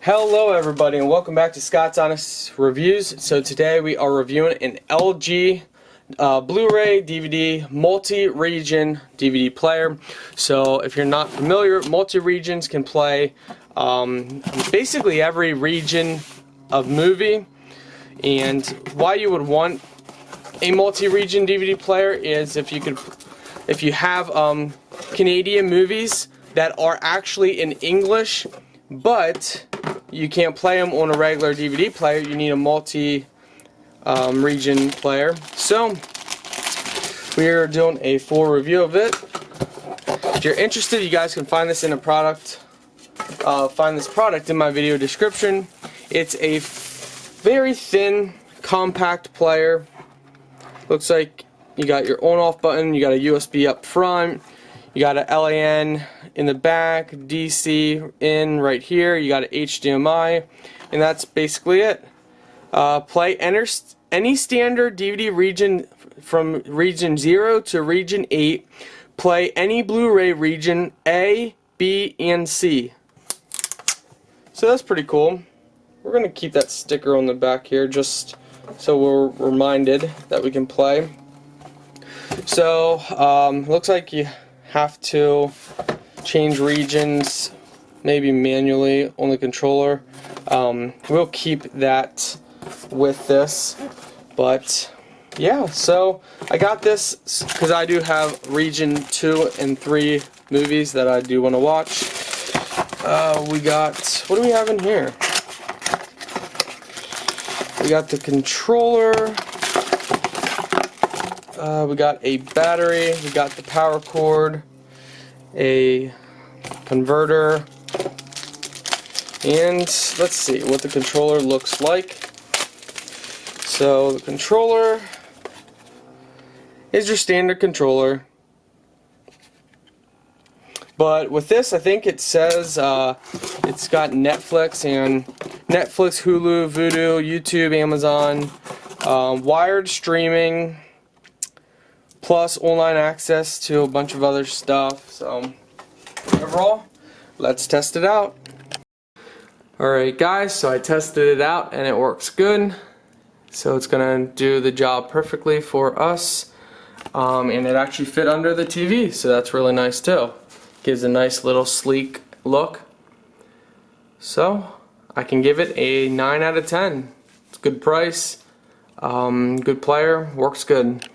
Hello everybody and welcome back to Scott's Honest Reviews. So today we are reviewing an LG Blu-ray DVD multi-region DVD player. So if you're not familiar, multi-regions can play basically every region of movie. And why you would want a multi-region DVD player is if you have Canadian movies that are actually in English, but you can't play them on a regular DVD player. You need a multi-region player. So we are doing a full review of it. If you're interested, you guys can find this in a product. Find this product in my video description. It's a very thin, compact player. Looks like you got your on-off button. You got a USB up front. You got a LAN in the back, DC in right here. You got an HDMI, and that's basically it. Play any standard DVD region from region 0 to region 8. Play any Blu-ray region A, B, and C. So that's pretty cool. We're going to keep that sticker on the back here just so we're reminded that we can play. So, looks like you have to change regions maybe manually on the controller. We'll keep that with this, but yeah, so I got this because I do have region 2 and 3 movies that I do want to watch. We got, what do we have in here? We got the controller, we got a battery, we got the power cord, a converter, and let's see what the controller looks like. So the controller is your standard controller, but with this I think it says it's got Netflix, Hulu, Vudu, YouTube, Amazon, wired streaming, plus online access to a bunch of other stuff. So overall, let's test it out. Alright guys, so I tested it out and it works good. So it's gonna do the job perfectly for us, and it actually fit under the TV, so that's really nice too. Gives a nice little sleek look. So I can give it a 9 out of 10. It's a good price, good player, works good.